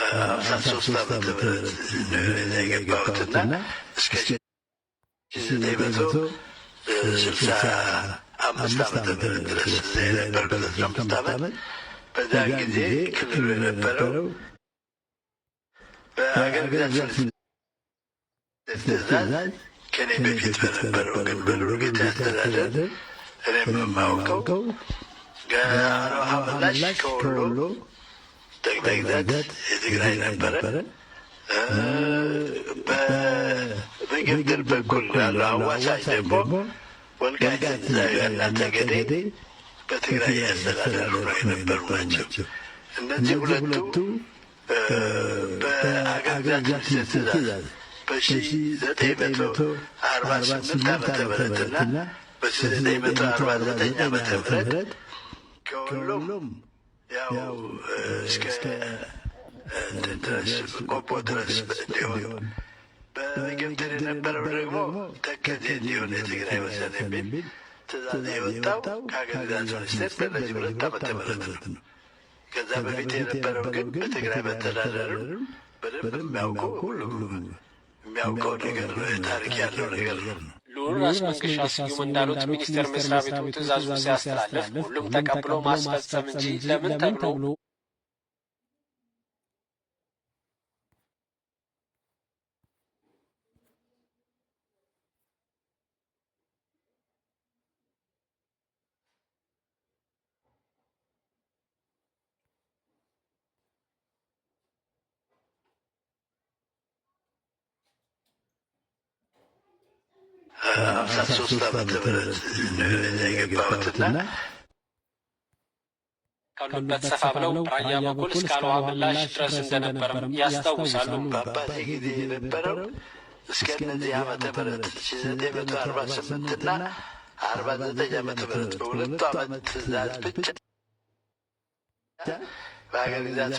53 ዓመተ ምህረት የገባሁትና እስከ 1965 ዓመተ ምህረት ድረስ የነበርኩት 15 ዓመት። በዚያን ጊዜ ክልሉ የነበረው በአገር ግዛት ትእዛዝ ከኔ በፊት በነበረው ግን በሉልጌታ አስተዳደር እኔም የማውቀው ከአሮሃ ምላሽ ከወሎ ጠቅላይ ግዛት የትግራይ ነበረ። በግድር በኩል ያለው አዋሳኝ ደግሞ ወልቃይት እና ጠገዴ በትግራይ ያስተዳደሩ ነው የነበሩ ናቸው። እነዚህ ሁለቱ በአገር ግዛት ትእዛዝ በ1948 ዓመተ ምህረትና በ1949 ዓመተ ምህረት ከሁሉም ያው እስከ ድረስ ቆቦ ድረስ እንዲሆን በመገብተር የነበረው ደግሞ ተከዜ እንዲሆን የትግራይ ወሰን የሚል ትእዛዝ የወጣው ከአገር ግዛት ሚኒስቴር በእነዚህ 2 ዓመተ ምህረት ነው። ከዛ በፊት የነበረው ግን በትግራይ መተዳደሩ በደንብ የሚያውቀው ሁሉም የሚያውቀው ነገር ነው። ታሪክ ያለው ነገር ነው። ልዑል ራስ መንገሻ ስዩም እንዳሉት ሚኒስቴር መስሪያ ቤቱ ትእዛዙን ሲያስተላልፍ ሁሉም ተቀብሎ ማስፈጸም እንጂ ለምን ተብሎ ሀምሳ ሦስት ዓመተ ምህረት የገባሁትና ካሉበት ሰፋ ብለው ራያ በኩል እስከ አልዋ ምላሽ ድረስ እንደነበረም ያስታውሳሉ። በአባቴ ጊዜ የነበረው እስከ እነዚህ ዓመተ ምህረት 1948 እና 49 ዓመተ ምህረት በ2 ዓመት ትእዛዝ ብቻ በአገር ግዛት